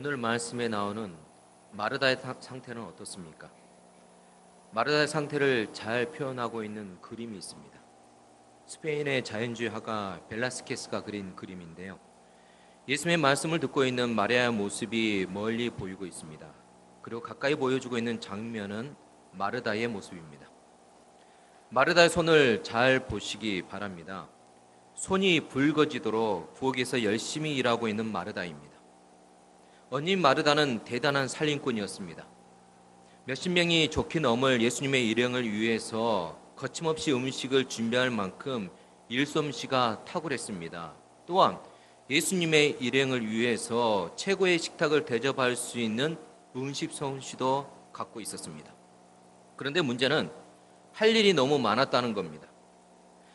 오늘 말씀에 나오는 마르다의 상태는 어떻습니까? 마르다의 상태를 잘 표현하고 있는 그림이 있습니다. 스페인의 자연주의 화가 벨라스케스가 그린 그림인데요. 예수님의 말씀을 듣고 있는 마리아의 모습이 멀리 보이고 있습니다. 그리고 가까이 보여주고 있는 장면은 마르다의 모습입니다. 마르다의 손을 잘 보시기 바랍니다. 손이 붉어지도록 부엌에서 열심히 일하고 있는 마르다입니다. 언니 마르다는 대단한 살림꾼이었습니다. 몇십 명이 좋게 넘을 예수님의 일행을 위해서 거침없이 음식을 준비할 만큼 일솜씨가 탁월했습니다. 또한 예수님의 일행을 위해서 최고의 식탁을 대접할 수 있는 음식 솜씨도 갖고 있었습니다. 그런데 문제는 할 일이 너무 많았다는 겁니다.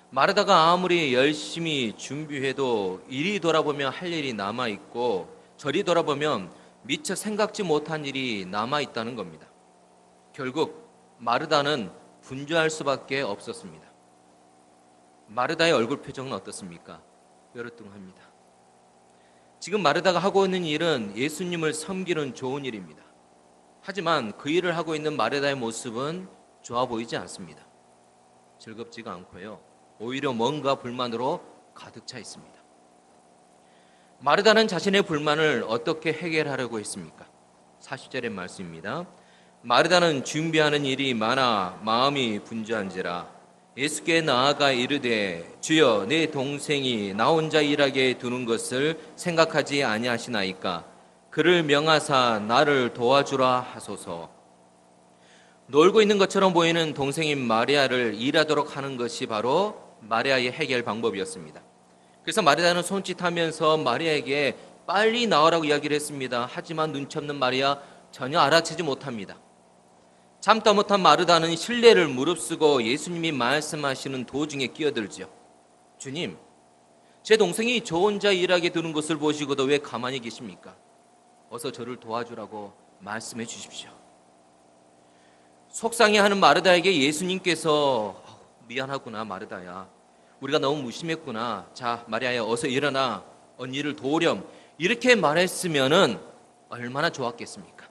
마르다가 아무리 열심히 준비해도 이리 돌아보면 할 일이 남아있고 저리 돌아보면 미처 생각지 못한 일이 남아있다는 겁니다. 결국 마르다는 분주할 수밖에 없었습니다. 마르다의 얼굴 표정은 어떻습니까? 뾰루뚱합니다. 지금 마르다가 하고 있는 일은 예수님을 섬기는 좋은 일입니다. 하지만 그 일을 하고 있는 마르다의 모습은 좋아 보이지 않습니다. 즐겁지가 않고요. 오히려 뭔가 불만으로 가득 차 있습니다. 마르다는 자신의 불만을 어떻게 해결하려고 했습니까? 40절의 말씀입니다. 마르다는 준비하는 일이 많아 마음이 분주한지라 예수께 나아가 이르되 주여 내 동생이 나 혼자 일하게 두는 것을 생각하지 아니하시나이까 그를 명하사 나를 도와주라 하소서. 놀고 있는 것처럼 보이는 동생인 마리아를 일하도록 하는 것이 바로 마리아의 해결 방법이었습니다. 그래서 마리아는 손짓하면서 마리아에게 빨리 나오라고 이야기를 했습니다. 하지만 눈치 없는 마리아 전혀 알아채지 못합니다. 참다 못한 마르다는 신뢰를 무릅쓰고 예수님이 말씀하시는 도중에 끼어들죠. 주님, 제 동생이 저 혼자 일하게 두는 것을 보시고도 왜 가만히 계십니까? 어서 저를 도와주라고 말씀해 주십시오. 속상해하는 마르다에게 예수님께서 미안하구나 마르다야. 우리가 너무 무심했구나. 자 마리아야 어서 일어나 언니를 도우렴. 이렇게 말했으면 얼마나 좋았겠습니까?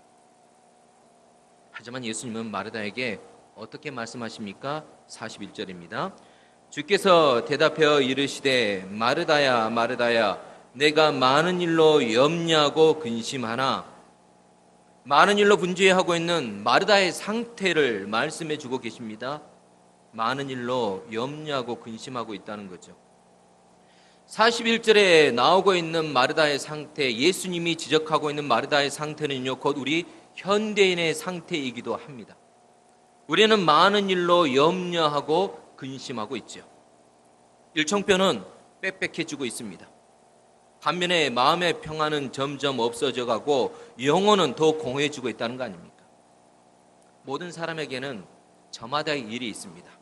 하지만 예수님은 마르다에게 어떻게 말씀하십니까? 41절입니다. 주께서 대답하여 이르시되 마르다야 마르다야 내가 많은 일로 염려하고 근심하나. 많은 일로 분주해하고 있는 마르다의 상태를 말씀해 주고 계십니다. 많은 일로 염려하고 근심하고 있다는 거죠. 41절에 나오고 있는 마르다의 상태, 예수님이 지적하고 있는 마르다의 상태는요, 곧 우리 현대인의 상태이기도 합니다. 우리는 많은 일로 염려하고 근심하고 있죠. 일청표는 빽빽해지고 있습니다. 반면에 마음의 평안은 점점 없어져 가고 영혼은 더 공허해지고 있다는 거 아닙니까? 모든 사람에게는 저마다의 일이 있습니다.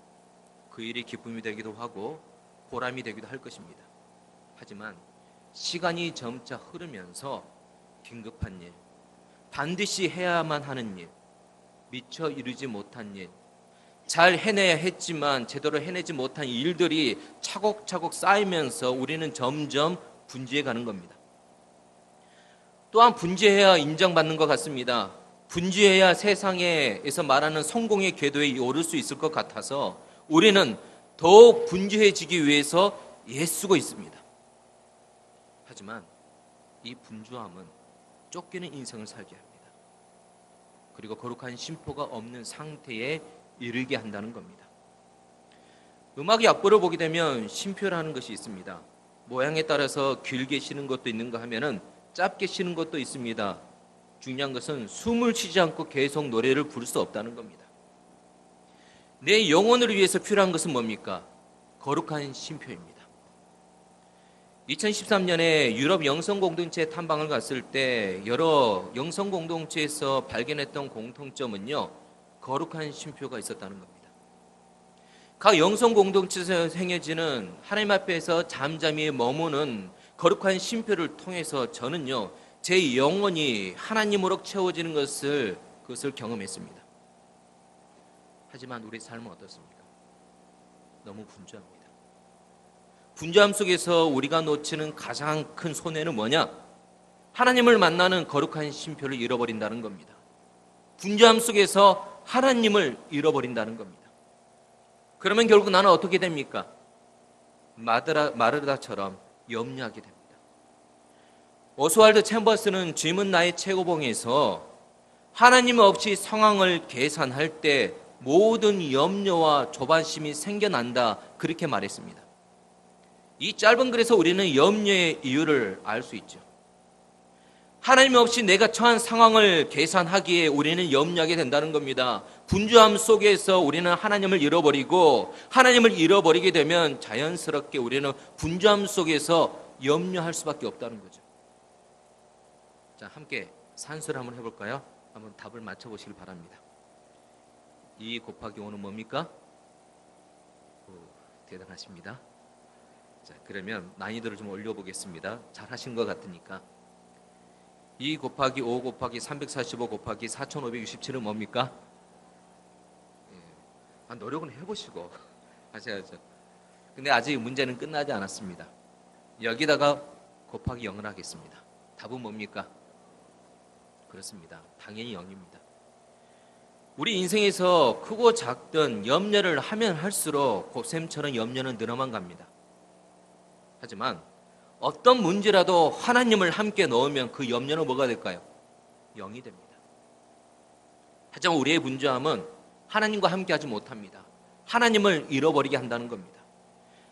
그 일이 기쁨이 되기도 하고 보람이 되기도 할 것입니다. 하지만 시간이 점차 흐르면서 긴급한 일, 반드시 해야만 하는 일, 미처 이루지 못한 일, 잘 해내야 했지만 제대로 해내지 못한 일들이 차곡차곡 쌓이면서 우리는 점점 분주해 가는 겁니다. 또한 분주해야 인정받는 것 같습니다. 분주해야 세상에서 말하는 성공의 궤도에 오를 수 있을 것 같아서 우리는 더욱 분주해지기 위해서 애쓰고 있습니다. 하지만 이 분주함은 쫓기는 인생을 살게 합니다. 그리고 거룩한 심포가 없는 상태에 이르게 한다는 겁니다. 음악의 악보를 보게 되면 심표라는 것이 있습니다. 모양에 따라서 길게 쉬는 것도 있는가 하면은 짧게 쉬는 것도 있습니다. 중요한 것은 숨을 쉬지 않고 계속 노래를 부를 수 없다는 겁니다. 내 영혼을 위해서 필요한 것은 뭡니까? 거룩한 심표입니다. 2013년에 유럽 영성공동체 탐방을 갔을 때 여러 영성공동체에서 발견했던 공통점은요, 거룩한 심표가 있었다는 겁니다. 각 영성공동체에서 행해지는 하나님 앞에서 잠잠히 머무는 거룩한 심표를 통해서 저는요, 제 영혼이 하나님으로 채워지는 그것을 경험했습니다. 하지만 우리 삶은 어떻습니까? 너무 분주합니다. 분주함 속에서 우리가 놓치는 가장 큰 손해는 뭐냐? 하나님을 만나는 거룩한 쉼표를 잃어버린다는 겁니다. 분주함 속에서 하나님을 잃어버린다는 겁니다. 그러면 결국 나는 어떻게 됩니까? 마르다처럼 염려하게 됩니다. 오스왈드 챔버스는 짐은 나의 최고봉에서 하나님 없이 상황을 계산할 때 모든 염려와 조바심이 생겨난다, 그렇게 말했습니다. 이 짧은 글에서 우리는 염려의 이유를 알 수 있죠. 하나님 없이 내가 처한 상황을 계산하기에 우리는 염려하게 된다는 겁니다. 분주함 속에서 우리는 하나님을 잃어버리고, 하나님을 잃어버리게 되면 자연스럽게 우리는 분주함 속에서 염려할 수밖에 없다는 거죠. 자, 함께 산수를 한번 해볼까요? 한번 답을 맞춰보시길 바랍니다. 2 곱하기 5는 뭡니까? 대단하십니다. 자, 그러면 난이도를 좀 올려보겠습니다. 잘 하신 것 같으니까. 2 곱하기 5 곱하기 345 곱하기 4567은 뭡니까? 노력은 해보시고 하셔야죠. 근데 아직 문제는 끝나지 않았습니다. 여기다가 곱하기 0을 하겠습니다. 답은 뭡니까? 그렇습니다. 당연히 0입니다. 우리 인생에서 크고 작든 염려를 하면 할수록 곱셈처럼 염려는 늘어만 갑니다. 하지만 어떤 문제라도 하나님을 함께 넣으면 그 염려는 뭐가 될까요? 0이 됩니다. 하지만 우리의 분주함은 하나님과 함께 하지 못합니다. 하나님을 잃어버리게 한다는 겁니다.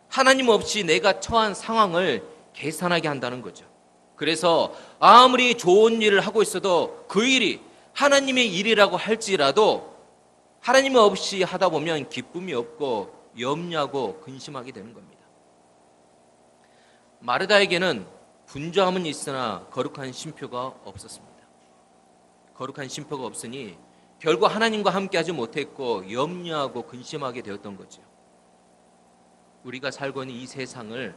하나님 없이 내가 처한 상황을 계산하게 한다는 거죠. 그래서 아무리 좋은 일을 하고 있어도 그 일이 하나님의 일이라고 할지라도 하나님 없이 하다 보면 기쁨이 없고 염려하고 근심하게 되는 겁니다. 마르다에게는 분주함은 있으나 거룩한 쉼표가 없었습니다. 거룩한 쉼표가 없으니 결국 하나님과 함께하지 못했고 염려하고 근심하게 되었던 거죠. 우리가 살고 있는 이 세상을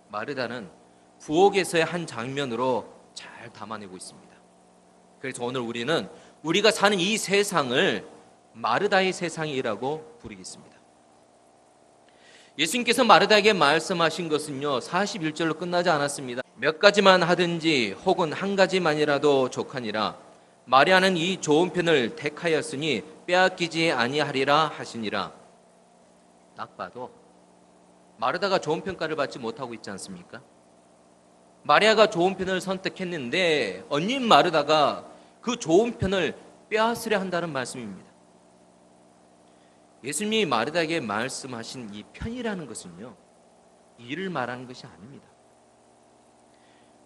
마르다는 부엌에서의 한 장면으로 잘 담아내고 있습니다. 그래서 오늘 우리는 우리가 사는 이 세상을 마르다의 세상이라고 부르겠습니다. 예수님께서 마르다에게 말씀하신 것은요, 41절로 끝나지 않았습니다. 몇 가지만 하든지 혹은 한 가지만이라도 족하니라. 마리아는 이 좋은 편을 택하였으니 빼앗기지 아니하리라 하시니라. 딱 봐도 마르다가 좋은 평가를 받지 못하고 있지 않습니까? 마리아가 좋은 편을 선택했는데 언니 마르다가 그 좋은 편을 빼앗으려 한다는 말씀입니다. 예수님이 마르다에게 말씀하신 이 편이라는 것은요, 일을 말하는 것이 아닙니다.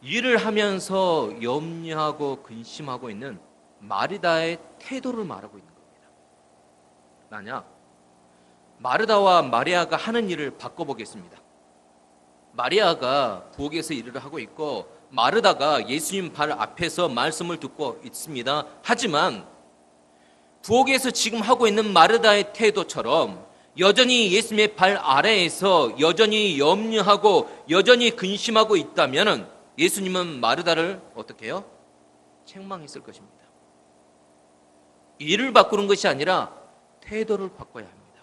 일을 하면서 염려하고 근심하고 있는 마르다의 태도를 말하고 있는 겁니다. 만약 마르다와 마리아가 하는 일을 바꿔보겠습니다. 마리아가 부엌에서 일을 하고 있고 마르다가 예수님 발 앞에서 말씀을 듣고 있습니다. 하지만 부엌에서 지금 하고 있는 마르다의 태도처럼 여전히 예수님의 발 아래에서 여전히 염려하고 여전히 근심하고 있다면 예수님은 마르다를 어떻게 해요? 책망했을 것입니다. 일을 바꾸는 것이 아니라 태도를 바꿔야 합니다.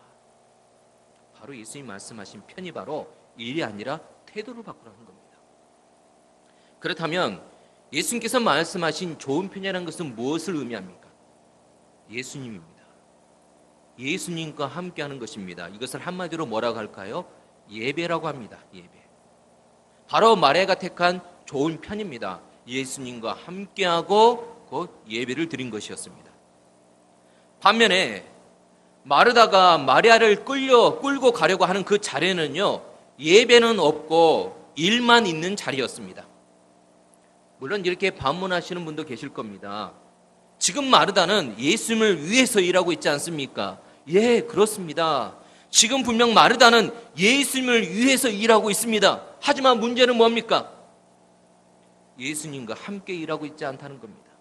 바로 예수님이 말씀하신 편이 바로 일이 아니라 태도를 바꾸라는 겁니다. 그렇다면 예수님께서 말씀하신 좋은 편이라는 것은 무엇을 의미합니까? 예수님입니다. 예수님과 함께하는 것입니다. 이것을 한마디로 뭐라고 할까요? 예배라고 합니다. 예배. 바로 마리아가 택한 좋은 편입니다. 예수님과 함께하고 곧 예배를 드린 것이었습니다. 반면에 마르다가 마리아를 끌고 가려고 하는 그 자리는요, 예배는 없고 일만 있는 자리였습니다. 물론 이렇게 반문하시는 분도 계실 겁니다. 지금 마르다는 예수님을 위해서 일하고 있지 않습니까? 예, 그렇습니다. 지금 분명 마르다는 예수님을 위해서 일하고 있습니다. 하지만 문제는 뭡니까? 예수님과 함께 일하고 있지 않다는 겁니다.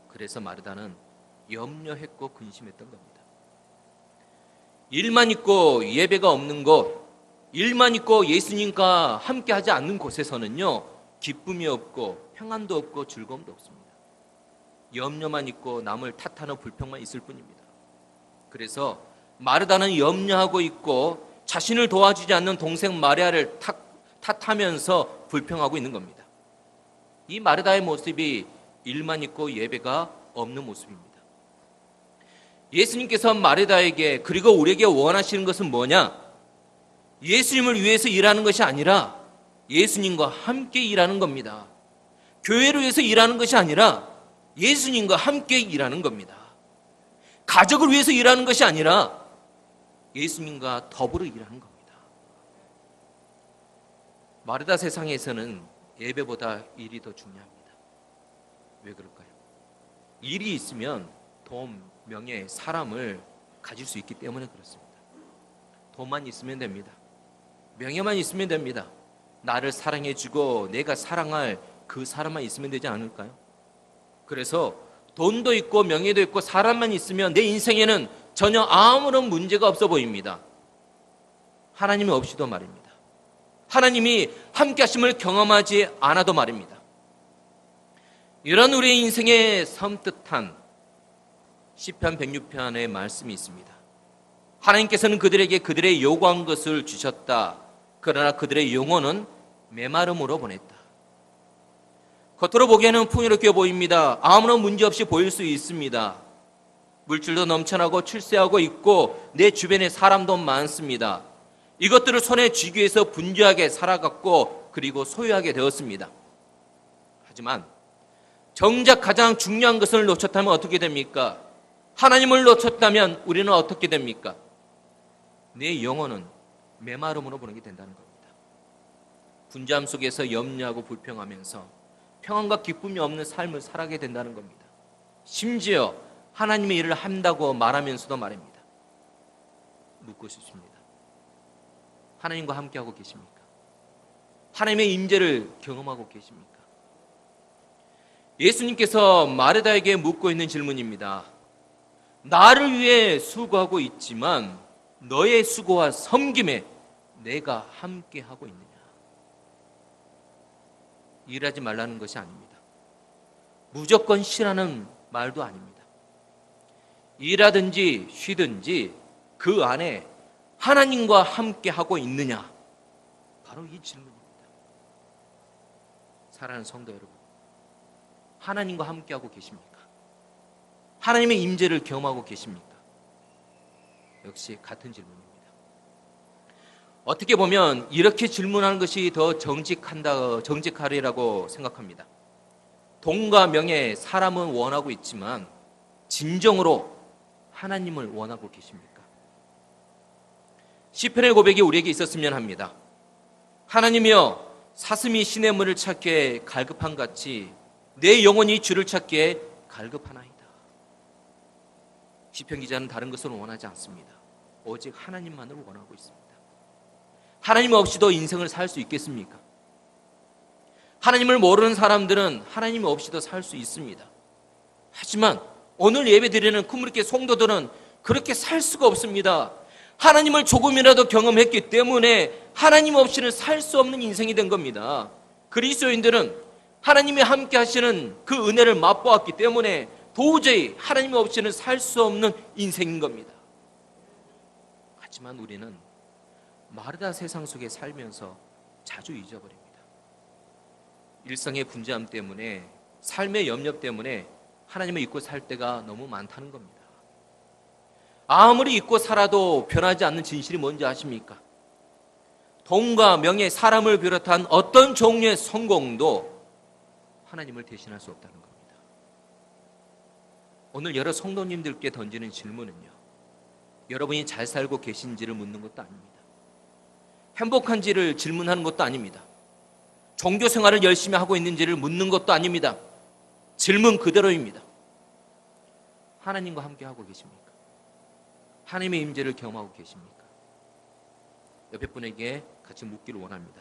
그래서 마르다는 염려했고 근심했던 겁니다. 일만 있고 예배가 없는 곳, 일만 있고 예수님과 함께 하지 않는 곳에서는요, 기쁨이 없고 평안도 없고 즐거움도 없습니다. 염려만 있고 남을 탓하는 불평만 있을 뿐입니다. 그래서 마르다는 염려하고 있고 자신을 도와주지 않는 동생 마리아를 탓하면서 불평하고 있는 겁니다. 이 마르다의 모습이 일만 있고 예배가 없는 모습입니다. 예수님께서 마르다에게 그리고 우리에게 원하시는 것은 뭐냐? 예수님을 위해서 일하는 것이 아니라 예수님과 함께 일하는 겁니다. 교회를 위해서 일하는 것이 아니라 예수님과 함께 일하는 겁니다. 가족을 위해서 일하는 것이 아니라 예수님과 더불어 일하는 겁니다. 마르다 세상에서는 예배보다 일이 더 중요합니다. 왜 그럴까요? 일이 있으면 돈, 명예, 사람을 가질 수 있기 때문에 그렇습니다. 돈만 있으면 됩니다. 명예만 있으면 됩니다. 나를 사랑해주고 내가 사랑할 그 사람만 있으면 되지 않을까요? 그래서 돈도 있고 명예도 있고 사람만 있으면 내 인생에는 전혀 아무런 문제가 없어 보입니다. 하나님이 없이도 말입니다. 하나님이 함께 하심을 경험하지 않아도 말입니다. 이런 우리의 인생에 섬뜩한 시편 106편의 말씀이 있습니다. 하나님께서는 그들에게 그들의 요구한 것을 주셨다. 그러나 그들의 영혼은 메마름으로 보냈다. 겉으로 보기에는 풍요롭게 보입니다. 아무런 문제 없이 보일 수 있습니다. 물질도 넘쳐나고 출세하고 있고 내 주변에 사람도 많습니다. 이것들을 손에 쥐기 위해서 분주하게 살아갔고 그리고 소유하게 되었습니다. 하지만 정작 가장 중요한 것을 놓쳤다면 어떻게 됩니까? 하나님을 놓쳤다면 우리는 어떻게 됩니까? 내 영혼은 메마름으로 보내게 된다는 겁니다. 분주함 속에서 염려하고 불평하면서 평안과 기쁨이 없는 삶을 살아가게 된다는 겁니다. 심지어 하나님의 일을 한다고 말하면서도 말입니다. 묻고 싶습니다. 하나님과 함께하고 계십니까? 하나님의 임재를 경험하고 계십니까? 예수님께서 마르다에게 묻고 있는 질문입니다. 나를 위해 수고하고 있지만 너의 수고와 섬김에 내가 함께하고 있느냐? 일하지 말라는 것이 아닙니다. 무조건 쉬라는 말도 아닙니다. 일하든지 쉬든지 그 안에 하나님과 함께하고 있느냐? 바로 이 질문입니다. 사랑하는 성도 여러분, 하나님과 함께하고 계십니까? 하나님의 임재를 경험하고 계십니까? 역시 같은 질문입니다. 어떻게 보면 이렇게 질문하는 것이 더 정직하리라고 생각합니다. 돈과 명예, 사람은 원하고 있지만 진정으로 하나님을 원하고 계십니까? 시편의 고백이 우리에게 있었으면 합니다. 하나님이여, 사슴이 시냇물을 찾기에 갈급한 같이 내 영혼이 주를 찾기에 갈급하나이다. 시편 기자는 다른 것을 원하지 않습니다. 오직 하나님만을 원하고 있습니다. 하나님 없이도 인생을 살 수 있겠습니까? 하나님을 모르는 사람들은 하나님 없이도 살 수 있습니다. 하지만 오늘 예배드리는 쿠무리케 성도들은 그렇게 살 수가 없습니다. 하나님을 조금이라도 경험했기 때문에 하나님 없이는 살 수 없는 인생이 된 겁니다. 그리스도인들은 하나님이 함께 하시는 그 은혜를 맛보았기 때문에 도저히 하나님 없이는 살 수 없는 인생인 겁니다. 하지만 우리는 마르다 세상 속에 살면서 자주 잊어버립니다. 일상의 분주함 때문에, 삶의 염려 때문에 하나님을 잊고 살 때가 너무 많다는 겁니다. 아무리 잊고 살아도 변하지 않는 진실이 뭔지 아십니까? 돈과 명예, 사람을 비롯한 어떤 종류의 성공도 하나님을 대신할 수 없다는 겁니다. 오늘 여러 성도님들께 던지는 질문은요, 여러분이 잘 살고 계신지를 묻는 것도 아닙니다. 행복한지를 질문하는 것도 아닙니다. 종교 생활을 열심히 하고 있는지를 묻는 것도 아닙니다. 질문 그대로입니다. 하나님과 함께 하고 계십니까? 하나님의 임재를 경험하고 계십니까? 옆에 분에게 같이 묻기를 원합니다.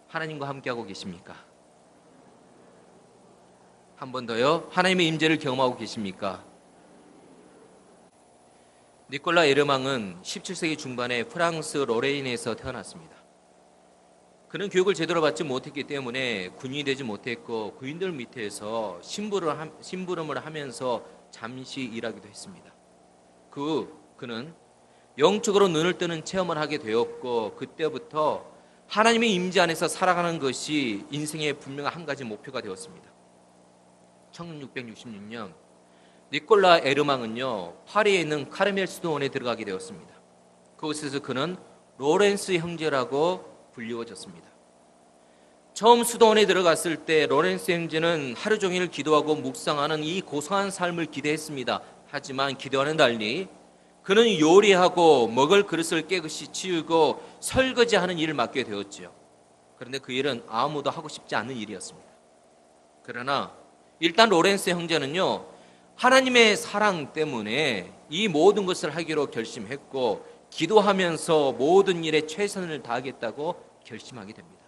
하나님과 함께 하고 계십니까? 한 번 더요. 하나님의 임재를 경험하고 계십니까? 니콜라 에르망은 17세기 중반에 프랑스 로레인에서 태어났습니다. 그는 교육을 제대로 받지 못했기 때문에 군인이 되지 못했고 군인들 밑에서 심부름을 하면서 잠시 일하기도 했습니다. 그는 영적으로 눈을 뜨는 체험을 하게 되었고 그때부터 하나님의 임재 안에서 살아가는 것이 인생의 분명한 한 가지 목표가 되었습니다. 1666년 니콜라 에르망은요, 파리에 있는 카르멜 수도원에 들어가게 되었습니다. 그곳에서 그는 로렌스 형제라고 불리워졌습니다. 처음 수도원에 들어갔을 때 로렌스 형제는 하루 종일 기도하고 묵상하는 이 고상한 삶을 기대했습니다. 하지만 기도와는 달리 그는 요리하고 먹을 그릇을 깨끗이 치우고 설거지하는 일을 맡게 되었지요. 그런데 그 일은 아무도 하고 싶지 않은 일이었습니다. 그러나 일단 로렌스 형제는요, 하나님의 사랑 때문에 이 모든 것을 하기로 결심했고 기도하면서 모든 일에 최선을 다하겠다고 결심하게 됩니다.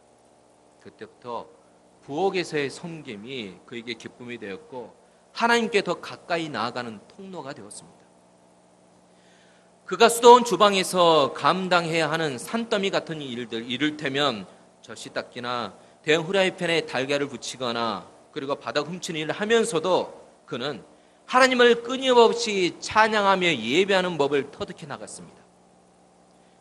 그때부터 부엌에서의 섬김이 그에게 기쁨이 되었고 하나님께 더 가까이 나아가는 통로가 되었습니다. 그가 수도원 주방에서 감당해야 하는 산더미 같은 일들, 이를테면 젖이 닦기나 대형 후라이팬에 달걀을 붙이거나 그리고 바닥 훔치는 일을 하면서도 그는 하나님을 끊임없이 찬양하며 예배하는 법을 터득해 나갔습니다.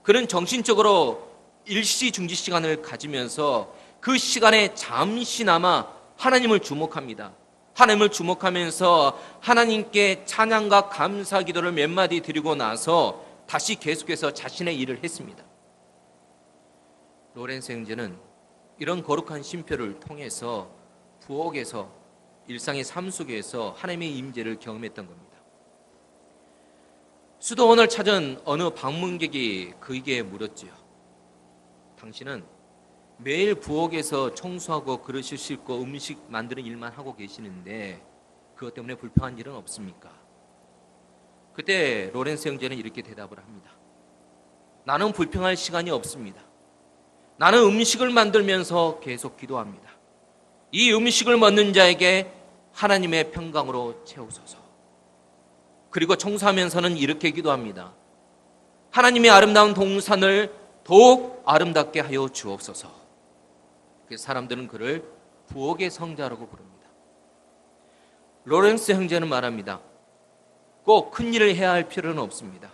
그는 정신적으로 일시중지 시간을 가지면서 그 시간에 잠시나마 하나님을 주목합니다. 하나님을 주목하면서 하나님께 찬양과 감사 기도를 몇 마디 드리고 나서 다시 계속해서 자신의 일을 했습니다. 로렌스 형제는 이런 거룩한 쉼표를 통해서 부엌에서 일상의 삶 속에서 하나님의 임재를 경험했던 겁니다. 수도원을 찾은 어느 방문객이 그에게 물었지요. 당신은 매일 부엌에서 청소하고 그릇을 씻고 음식 만드는 일만 하고 계시는데 그것 때문에 불평한 일은 없습니까? 그때 로렌스 형제는 이렇게 대답을 합니다. 나는 불평할 시간이 없습니다. 나는 음식을 만들면서 계속 기도합니다. 이 음식을 먹는 자에게 하나님의 평강으로 채우소서. 그리고 청소하면서는 이렇게 기도합니다. 하나님의 아름다운 동산을 더욱 아름답게 하여 주옵소서. 사람들은 그를 부엌의 성자라고 부릅니다. 로렌스 형제는 말합니다. 꼭 큰 일을 해야 할 필요는 없습니다.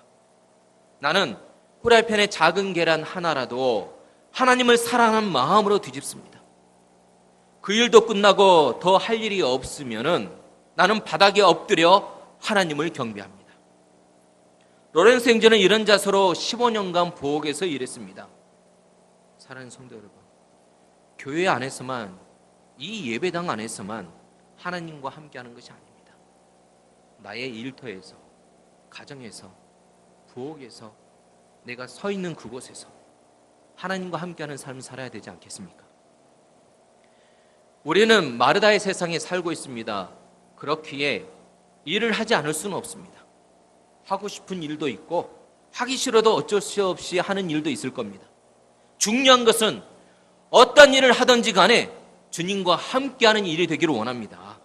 나는 후라이팬에 작은 계란 하나라도 하나님을 사랑하는 마음으로 뒤집습니다. 그 일도 끝나고 더 할 일이 없으면은 나는 바닥에 엎드려 하나님을 경배합니다. 로렌스 형제는 이런 자세로 15년간 부엌에서 일했습니다. 사랑하는 성도 여러분, 교회 안에서만, 이 예배당 안에서만 하나님과 함께하는 것이 아닙니다. 나의 일터에서, 가정에서, 부엌에서, 내가 서 있는 그곳에서 하나님과 함께하는 삶을 살아야 되지 않겠습니까? 우리는 마르다의 세상에 살고 있습니다. 그렇기에 일을 하지 않을 수는 없습니다. 하고 싶은 일도 있고 하기 싫어도 어쩔 수 없이 하는 일도 있을 겁니다. 중요한 것은 어떤 일을 하든지 간에 주님과 함께하는 일이 되기를 원합니다.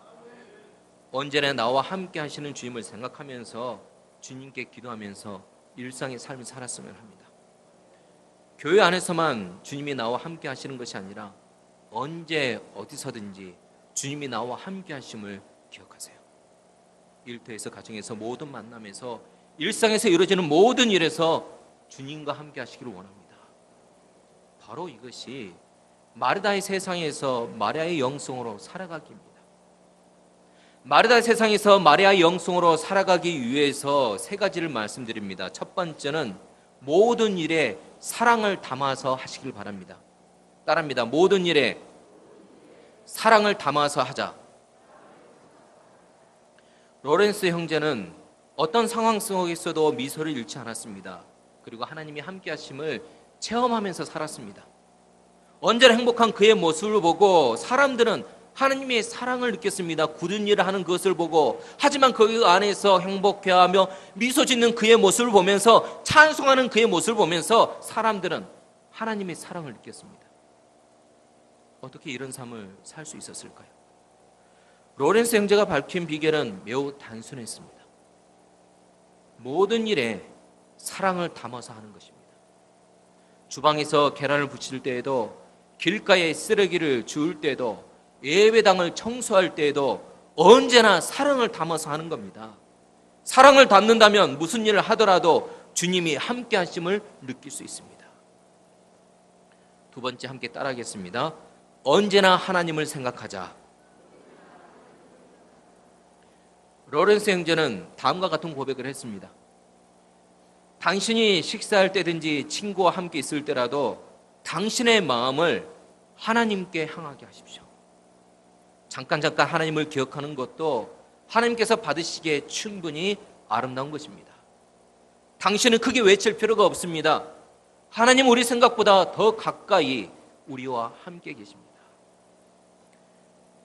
언제나 나와 함께 하시는 주님을 생각하면서 주님께 기도하면서 일상의 삶을 살았으면 합니다. 교회 안에서만 주님이 나와 함께 하시는 것이 아니라 언제 어디서든지 주님이 나와 함께 하심을 기억하세요. 일터에서, 가정에서, 모든 만남에서, 일상에서 이루어지는 모든 일에서 주님과 함께 하시기를 원합니다. 바로 이것이 마르다의 세상에서 마리아의 영성으로 살아가기입니다. 마르다의 세상에서 마리아의 영성으로 살아가기 위해서 세 가지를 말씀드립니다. 첫 번째는 모든 일에 사랑을 담아서 하시길 바랍니다. 따라합니다. 모든 일에 사랑을 담아서 하자. 로렌스 형제는 어떤 상황 속에서도 미소를 잃지 않았습니다. 그리고 하나님이 함께 하심을 체험하면서 살았습니다. 언제나 행복한 그의 모습을 보고 사람들은 하나님의 사랑을 느꼈습니다. 굳은 일을 하는 그것을 보고, 하지만 그 안에서 행복해하며 미소 짓는 그의 모습을 보면서, 찬송하는 그의 모습을 보면서 사람들은 하나님의 사랑을 느꼈습니다. 어떻게 이런 삶을 살 수 있었을까요? 로렌스 형제가 밝힌 비결은 매우 단순했습니다. 모든 일에 사랑을 담아서 하는 것입니다. 주방에서 계란을 부칠 때에도, 길가에 쓰레기를 주울 때에도, 예배당을 청소할 때에도 언제나 사랑을 담아서 하는 겁니다. 사랑을 담는다면 무슨 일을 하더라도 주님이 함께 하심을 느낄 수 있습니다. 두 번째 함께 따라하겠습니다. 언제나 하나님을 생각하자. 로렌스 형제는 다음과 같은 고백을 했습니다. 당신이 식사할 때든지 친구와 함께 있을 때라도 당신의 마음을 하나님께 향하게 하십시오. 잠깐 하나님을 기억하는 것도 하나님께서 받으시기에 충분히 아름다운 것입니다. 당신은 크게 외칠 필요가 없습니다. 하나님 우리 생각보다 더 가까이 우리와 함께 계십니다.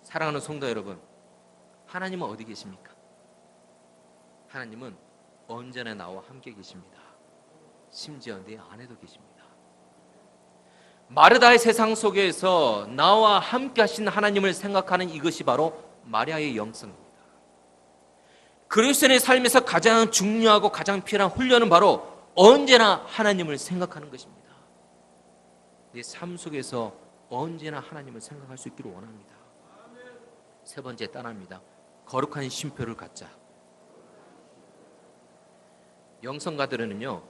사랑하는 성도 여러분, 하나님은 어디 계십니까? 하나님은 언제나 나와 함께 계십니다. 심지어 내 안에도 계십니다. 마르다의 세상 속에서 나와 함께 하신 하나님을 생각하는 이것이 바로 마리아의 영성입니다. 그리스도인의 삶에서 가장 중요하고 가장 필요한 훈련은 바로 언제나 하나님을 생각하는 것입니다. 내 삶 속에서 언제나 하나님을 생각할 수 있기를 원합니다. 세 번째 따라합니다. 거룩한 쉼표를 갖자. 영성가들은요,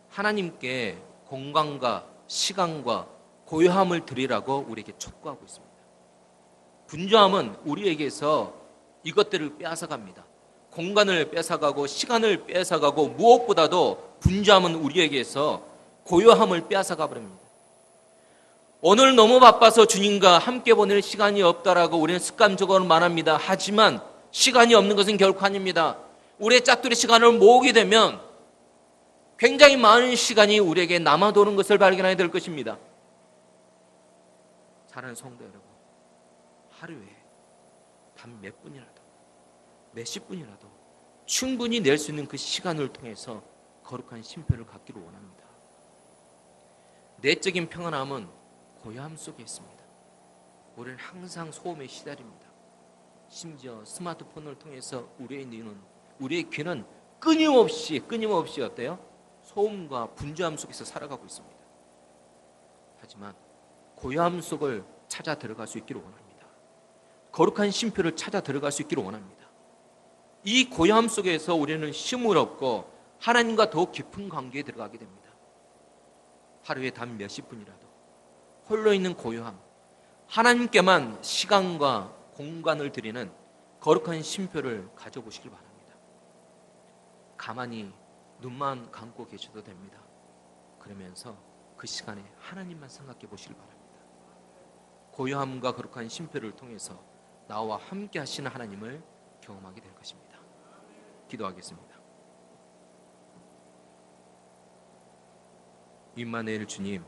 하나님께 공간과 시간과 고요함을 드리라고 우리에게 촉구하고 있습니다. 분주함은 우리에게서 이것들을 빼앗아갑니다. 공간을 뺏어가고 시간을 뺏어가고 무엇보다도 분주함은 우리에게서 고요함을 빼앗아가 버립니다. 오늘 너무 바빠서 주님과 함께 보낼 시간이 없다라고 우리는 습관적으로 말합니다. 하지만 시간이 없는 것은 결코 아닙니다. 우리의 짝두리 시간을 모으게 되면 굉장히 많은 시간이 우리에게 남아도는 것을 발견하게 될 것입니다. 사랑하는 성도 여러분, 하루에 단 몇 분이라도 몇십 분이라도 충분히 낼 수 있는 그 시간을 통해서 거룩한 쉼표를 갖기를 원합니다. 내적인 평안함은 고요함 속에 있습니다. 우리는 항상 소음에 시달립니다. 심지어 스마트폰을 통해서 우리의 귀는 끊임없이 어때요? 소음과 분주함 속에서 살아가고 있습니다. 하지만 고요함 속을 찾아 들어갈 수 있기를 원합니다. 거룩한 쉼표를 찾아 들어갈 수 있기를 원합니다. 이 고요함 속에서 우리는 쉼을 얻고 하나님과 더 깊은 관계에 들어가게 됩니다. 하루에 단 몇십 분이라도 홀로 있는 고요함, 하나님께만 시간과 공간을 드리는 거룩한 쉼표를 가져보시길 바랍니다. 가만히 눈만 감고 계셔도 됩니다. 그러면서 그 시간에 하나님만 생각해 보시길 바랍니다. 고요함과 거룩한 쉼표를 통해서 나와 함께 하시는 하나님을 경험하게 될 것입니다. 기도하겠습니다. 임마누엘 주님,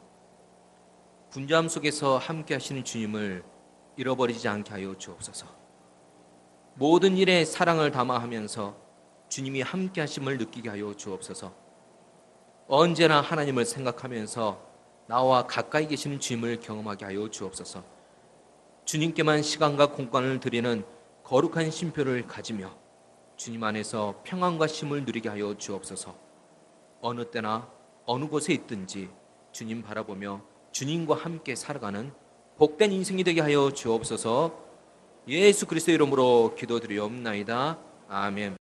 분주함 속에서 함께 하시는 주님을 잃어버리지 않게 하여 주옵소서. 모든 일에 사랑을 담아하면서 주님이 함께 하심을 느끼게 하여 주옵소서. 언제나 하나님을 생각하면서 나와 가까이 계시는 주님을 경험하게 하여 주옵소서. 주님께만 시간과 공간을 드리는 거룩한 쉼표를 가지며 주님 안에서 평안과 쉼을 누리게 하여 주옵소서. 어느 때나 어느 곳에 있든지 주님 바라보며 주님과 함께 살아가는 복된 인생이 되게 하여 주옵소서. 예수 그리스도의 이름으로 기도드리옵나이다. 아멘.